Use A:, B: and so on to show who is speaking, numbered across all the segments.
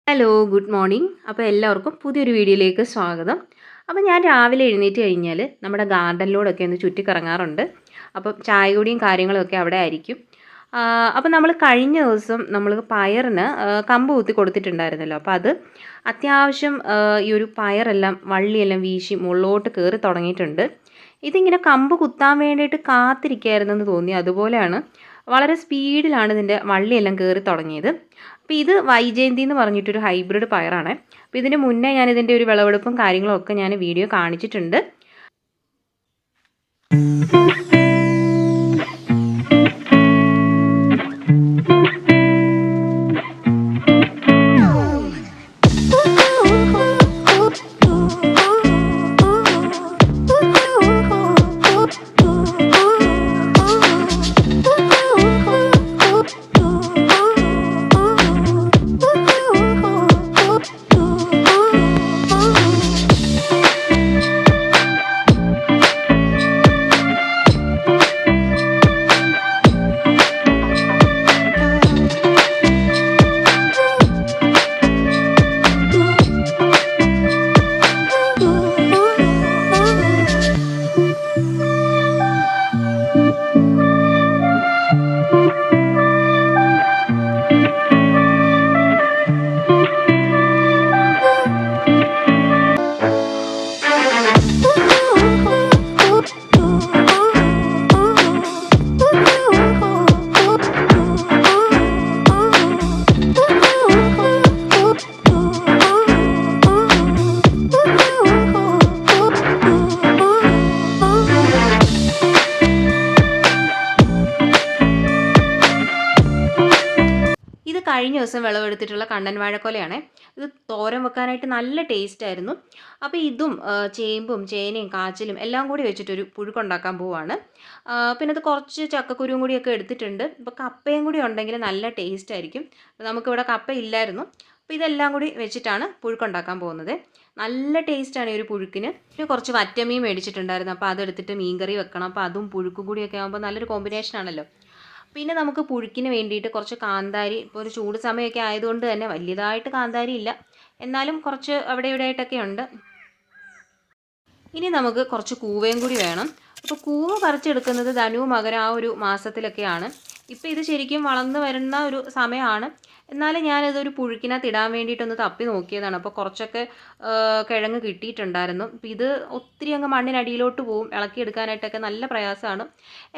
A: Hello, good morning. അപ്പോൾ എല്ലാവർക്കും പുതിയൊരു വീഡിയോയിലേക്ക് സ്വാഗതം. അപ്പോൾ ഞാൻ രാവിലെ എഴുന്നേറ്റ് കഴിഞ്ഞാൽ നമ്മുടെ ഗാർഡനിലൂടെയൊക്കെ ഒന്ന് ചുറ്റിക്കറങ്ങാറുണ്ട്. അപ്പം ചായ കുടിയും കാര്യങ്ങളൊക്കെ അവിടെ ആയിരിക്കും. അപ്പോൾ നമ്മൾ കഴിഞ്ഞ ദിവസം നമ്മൾ പയറിന് കമ്പ് കുത്തി കൊടുത്തിട്ടുണ്ടായിരുന്നല്ലോ. അപ്പോൾ അത് അത്യാവശ്യം ഈ ഒരു പയറെല്ലാം വള്ളിയെല്ലാം വീശി മുകളിലോട്ട് കയറി തുടങ്ങിയിട്ടുണ്ട്. ഇതിങ്ങനെ കമ്പ് കുത്താൻ വേണ്ടിയിട്ട് കാത്തിരിക്കുകയായിരുന്നെന്ന് തോന്നി. അതുപോലെയാണ് വളരെ സ്പീഡിലാണ് ഇതിൻ്റെ വള്ളിയെല്ലാം കയറി തുടങ്ങിയത്. അപ്പോൾ ഇത് വൈജയന്തി എന്ന് പറഞ്ഞിട്ടൊരു ഹൈബ്രിഡ് പയറാണ്. അപ്പോൾ ഇതിന് മുന്നേ ഞാൻ ഇതിൻ്റെ ഒരു വിളവെടുപ്പും കാര്യങ്ങളും ഒക്കെ ഞാൻ വീഡിയോ കാണിച്ചിട്ടുണ്ട്. കഴിഞ്ഞ ദിവസം വിളവെടുത്തിട്ടുള്ള കണ്ടൻ വാഴക്കൊലയാണ്. ഇത് തോരൻ വെക്കാനായിട്ട് നല്ല ടേസ്റ്റ് ആയിരുന്നു. അപ്പോൾ ഇതും ചേമ്പും ചേനയും കാച്ചിലും എല്ലാം കൂടി വെച്ചിട്ടൊരു പുഴുക്കുണ്ടാക്കാൻ പോവാണ്. പിന്നെ അത് കുറച്ച് ചക്കക്കുരുവും കൂടിയൊക്കെ എടുത്തിട്ടുണ്ട്. ഇപ്പോൾ കപ്പയും കൂടി ഉണ്ടെങ്കിൽ നല്ല ടേസ്റ്റ് ആയിരിക്കും. നമുക്കിവിടെ കപ്പ ഇല്ലായിരുന്നു. അപ്പോൾ ഇതെല്ലാം കൂടി വെച്ചിട്ടാണ് പുഴുക്കുണ്ടാക്കാൻ പോകുന്നത്. നല്ല ടേസ്റ്റാണ് ഈ ഒരു പുഴുക്കിന്. പിന്നെ കുറച്ച് വറ്റമീൻ മേടിച്ചിട്ടുണ്ടായിരുന്നു. അപ്പോൾ അതെടുത്തിട്ട് മീൻകറി വെക്കണം. അപ്പോൾ അതും പുഴുക്കും കൂടിയൊക്കെ ആകുമ്പോൾ നല്ലൊരു കോമ്പിനേഷൻ ആണല്ലോ. പിന്നെ നമുക്ക് പുഴുക്കിന് വേണ്ടിയിട്ട് കുറച്ച് കാന്താരി, ഇപ്പോൾ ഒരു ചൂട് സമയമൊക്കെ ആയതുകൊണ്ട് തന്നെ വലിയതായിട്ട് കാന്താരി ഇല്ല, എന്നാലും കുറച്ച് അവിടെ ഇവിടെ ആയിട്ടൊക്കെ ഉണ്ട്. ഇനി നമുക്ക് കുറച്ച് കൂവയും കൂടി വേണം. അപ്പോൾ കൂവ പറിച്ചെടുക്കുന്നത് ധനു മകരം ആ ഒരു മാസത്തിലൊക്കെയാണ്. ഇപ്പോൾ ഇത് ശരിക്കും വളർന്നു വരുന്ന ഒരു സമയമാണ്. എന്നാലും ഞാനിതൊരു പുഴുക്കിനകത്ത് ഇടാൻ വേണ്ടിയിട്ടൊന്ന് തപ്പി നോക്കിയതാണ്. അപ്പോൾ കുറച്ചൊക്കെ കിഴങ്ങ് കിട്ടിയിട്ടുണ്ടായിരുന്നു. അപ്പോൾ ഇത് ഒത്തിരി അങ്ങ് മണ്ണിനടിയിലോട്ട് പോവും, ഇളക്കിയെടുക്കാനായിട്ടൊക്കെ നല്ല പ്രയാസമാണ്.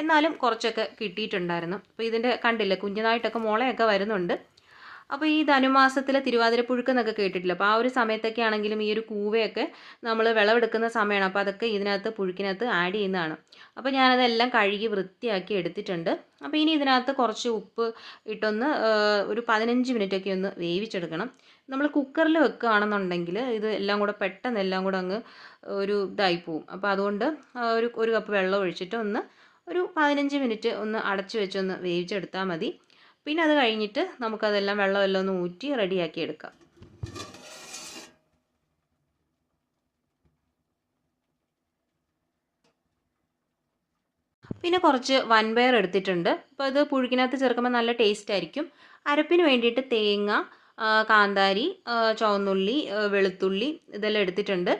A: എന്നാലും കുറച്ചൊക്കെ കിട്ടിയിട്ടുണ്ടായിരുന്നു. അപ്പോൾ ഇതിൻ്റെ കണ്ടില്ലേ, കുഞ്ഞതായിട്ടൊക്കെ മുളയൊക്കെ വരുന്നുണ്ട്. അപ്പോൾ ഈ ധനുമാസത്തിലെ തിരുവാതിരപ്പുഴുക്ക് എന്നൊക്കെ കേട്ടിട്ടില്ല. അപ്പോൾ ആ ഒരു സമയത്തൊക്കെ ആണെങ്കിലും ഈ ഒരു കൂവയൊക്കെ നമ്മൾ വിളവെടുക്കുന്ന സമയമാണ്. അപ്പോൾ അതൊക്കെ ഇതിനകത്ത് പുഴുക്കിനകത്ത് ആഡ് ചെയ്യുന്നതാണ്. അപ്പോൾ ഞാനതെല്ലാം കഴുകി വൃത്തിയാക്കി എടുത്തിട്ടുണ്ട്. അപ്പോൾ ഇനി ഇതിനകത്ത് കുറച്ച് ഉപ്പ് ഇട്ടൊന്ന് ഒരു 15 മിനിറ്റൊക്കെ ഒന്ന് വേവിച്ചെടുക്കണം. നമ്മൾ കുക്കറിൽ വെക്കുകയാണെന്നുണ്ടെങ്കിൽ ഇത് എല്ലാം കൂടെ പെട്ടെന്ന് എല്ലാം കൂടെ അങ്ങ് ഒരു ഇതായി പോവും. അപ്പോൾ അതുകൊണ്ട് ഒരു കപ്പ് വെള്ളം ഒഴിച്ചിട്ട് ഒരു 15 മിനിറ്റ് ഒന്ന് അടച്ചു വെച്ചൊന്ന് വേവിച്ചെടുത്താൽ മതി. പിന്നെ അത് കഴിഞ്ഞിട്ട് നമുക്കതെല്ലാം വെള്ളമെല്ലാം ഒന്ന് ഊറ്റി റെഡിയാക്കി എടുക്കാം. പിന്നെ കുറച്ച് വൻപയർ എടുത്തിട്ടുണ്ട്. അപ്പോൾ ഇത് പുഴുക്കിനകത്ത് ചേർക്കുമ്പോൾ നല്ല ടേസ്റ്റ് ആയിരിക്കും. അരപ്പിന് വേണ്ടിയിട്ട് തേങ്ങ, കാന്താരി, ചുവന്നുള്ളി, വെളുത്തുള്ളി ഇതെല്ലാം എടുത്തിട്ടുണ്ട്.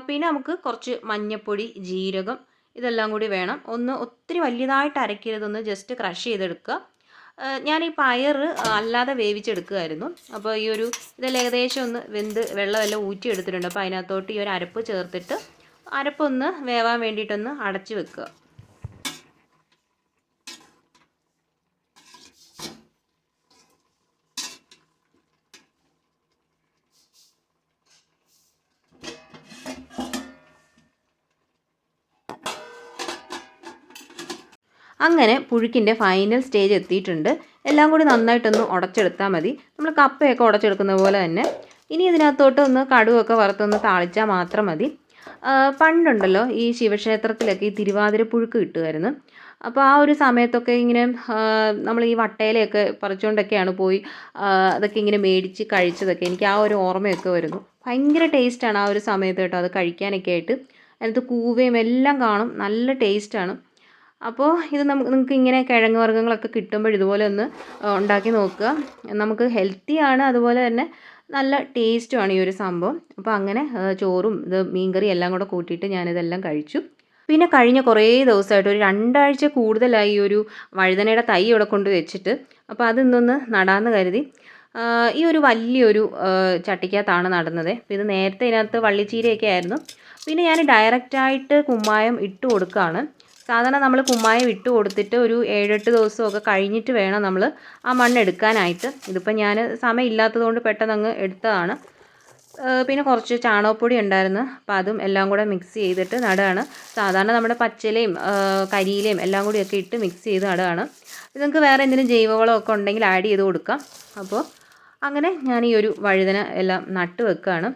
A: പിന്നെ നമുക്ക് കുറച്ച് മഞ്ഞൾപ്പൊടി, ജീരകം ഇതെല്ലാം കൂടി വേണം. ഒത്തിരി വലിയതായിട്ട് അരക്കരുതൊന്ന് ജസ്റ്റ് ക്രഷ് ചെയ്തെടുക്കുക. ഞാൻ ഈ പയർ അല്ലാതെ വേവിച്ചെടുക്കുമായിരുന്നു. അപ്പോൾ ഇതെല്ലാം ഏകദേശം ഒന്ന് വെന്ത് വെള്ളമെല്ലാം ഊറ്റിയെടുത്തിട്ടുണ്ട്. അപ്പോൾ അതിനകത്തോട്ട് ഈ ഒരു അരപ്പ് ചേർത്തിട്ട് അരപ്പൊന്ന് വേവാൻ വേണ്ടിയിട്ടൊന്ന് അടച്ച് വെക്കുക. അങ്ങനെ പുഴുക്കിൻ്റെ ഫൈനൽ സ്റ്റേജ് എത്തിയിട്ടുണ്ട്. എല്ലാം കൂടി നന്നായിട്ടൊന്ന് ഉടച്ചെടുത്താൽ മതി. നമ്മൾ കപ്പയൊക്കെ ഉടച്ചെടുക്കുന്ന പോലെ തന്നെ. ഇനി ഇതിനകത്തോട്ട് ഒന്ന് കടുവൊക്കെ വറുത്തൊന്ന് താളിച്ചാൽ മാത്രം മതി. പണ്ടുണ്ടല്ലോ ഈ ശിവക്ഷേത്രത്തിലൊക്കെ ഈ തിരുവാതിരപ്പുഴുക്ക് കിട്ടുമായിരുന്നു. അപ്പോൾ ആ ഒരു സമയത്തൊക്കെ ഇങ്ങനെ നമ്മൾ ഈ വട്ടയിലയൊക്കെ പറിച്ചുകൊണ്ടൊക്കെയാണ് പോയി അതൊക്കെ ഇങ്ങനെ മേടിച്ച് കഴിച്ചതൊക്കെ എനിക്ക് ആ ഒരു ഓർമ്മയൊക്കെ വരുന്നു. ഭയങ്കര ടേസ്റ്റാണ് ആ ഒരു സമയത്ത് കേട്ടോ അത് കഴിക്കാനൊക്കെ ആയിട്ട്. അതിനകത്ത് കൂവയും എല്ലാം കാണും, നല്ല ടേസ്റ്റാണ്. അപ്പോൾ ഇത് നിങ്ങൾക്ക് ഇങ്ങനെ കിഴങ്ങ് വർഗ്ഗങ്ങളൊക്കെ കിട്ടുമ്പോൾ ഇതുപോലെ ഒന്ന് ഉണ്ടാക്കി നോക്കുക. നമുക്ക് ഹെൽത്തിയാണ്, അതുപോലെ തന്നെ നല്ല ടേസ്റ്റുമാണ് ഈ ഒരു സംഭവം. അപ്പോൾ അങ്ങനെ ചോറും ഇത് മീൻകറി എല്ലാം കൂടെ കൂട്ടിയിട്ട് ഞാനിതെല്ലാം കഴിച്ചു. പിന്നെ കഴിഞ്ഞ കുറേ ദിവസമായിട്ട് ഒരു 2 ആഴ്ച കൂടുതലായി ഈ ഒരു വഴുതനയുടെ തൈ ഇവിടെ കൊണ്ട് വെച്ചിട്ട്. അപ്പോൾ അതിന്നൊന്ന് നടാമെന്ന് കരുതി. ഈ ഒരു വലിയൊരു ചട്ടിക്കകത്താണ് നടുന്നത്. അപ്പോൾ ഇത് നേരത്തെ ഇതിനകത്ത് വള്ളിച്ചീരയൊക്കെ ആയിരുന്നു. പിന്നെ ഞാൻ ഡയറക്റ്റായിട്ട് കുമ്മായം ഇട്ട് കൊടുക്കുകയാണ്. സാധാരണ നമ്മൾ കുമ്മായം ഇട്ട് കൊടുത്തിട്ട് ഒരു 7-8 ദിവസമൊക്കെ കഴിഞ്ഞിട്ട് വേണം നമ്മൾ ആ മണ്ണ് എടുക്കാനായിട്ട്. ഇതിപ്പോൾ ഞാൻ സമയമില്ലാത്തത് കൊണ്ട് പെട്ടെന്ന് അങ്ങ് എടുത്തതാണ്. പിന്നെ കുറച്ച് ചാണകപ്പൊടി ഉണ്ടായിരുന്നു, അപ്പോൾ അതും എല്ലാം കൂടെ മിക്സ് ചെയ്തിട്ട് നടുകയാണ്. സാധാരണ നമ്മുടെ പച്ചിലയും കരിയിലയും എല്ലാം കൂടിയൊക്കെ ഇട്ട് മിക്സ് ചെയ്ത് നടുകയാണ്. ഇത് നിങ്ങൾക്ക് വേറെ എന്തെങ്കിലും ജൈവവളമൊക്കെ ഉണ്ടെങ്കിൽ ആഡ് ചെയ്ത് കൊടുക്കാം. അപ്പോൾ അങ്ങനെ ഞാൻ ഈ ഒരു വഴുതന എല്ലാം നട്ട് വെക്കുകയാണ്.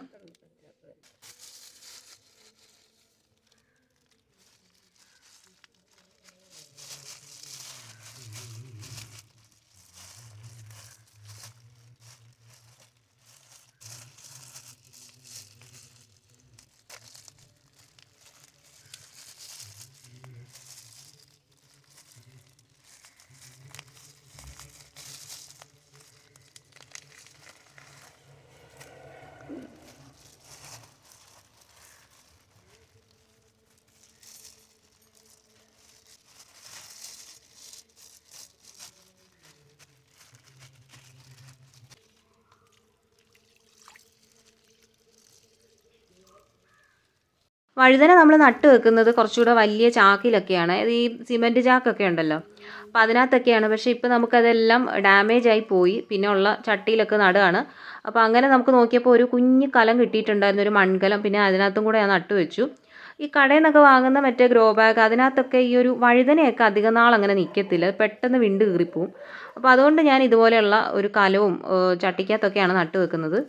A: വഴുതന നമ്മൾ നട്ട് വെക്കുന്നത് കുറച്ചുകൂടെ വലിയ ചാക്കിലൊക്കെയാണ്. ഈ സിമൻറ്റ് ചാക്കൊക്കെ ഉണ്ടല്ലോ, അപ്പോൾ അതിനകത്തൊക്കെയാണ്. പക്ഷേ ഇപ്പോൾ നമുക്കതെല്ലാം ഡാമേജ് ആയി പോയി. പിന്നെ ഉള്ള ചട്ടിയിലൊക്കെ നടുകയാണ്. അപ്പോൾ അങ്ങനെ നമുക്ക് നോക്കിയപ്പോൾ ഒരു കുഞ്ഞ് കലം കിട്ടിയിട്ടുണ്ടായിരുന്നു, ഒരു മൺകലം. പിന്നെ അതിനകത്തും കൂടെ ഞാൻ നട്ടു വെച്ചു. ഈ കടയിൽ നിന്നൊക്കെ വാങ്ങുന്ന മറ്റേ ഗ്രോ ബാഗ്, അതിനകത്തൊക്കെ ഈ ഒരു വഴുതനയൊക്കെ അധികം നാൾ അങ്ങനെ നിൽക്കത്തില്ല, പെട്ടെന്ന് വിണ്ട് കീറിപ്പോവും. അപ്പോൾ അതുകൊണ്ട് ഞാൻ ഇതുപോലെയുള്ള ഒരു കലവും ചട്ടിക്കകത്തൊക്കെയാണ് നട്ടു വെക്കുന്നത്.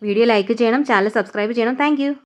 A: വീഡിയോ ലൈക്ക് ചെയ്യണം, ചാനൽ സബ്സ്ക്രൈബ് ചെയ്യണം. താങ്ക്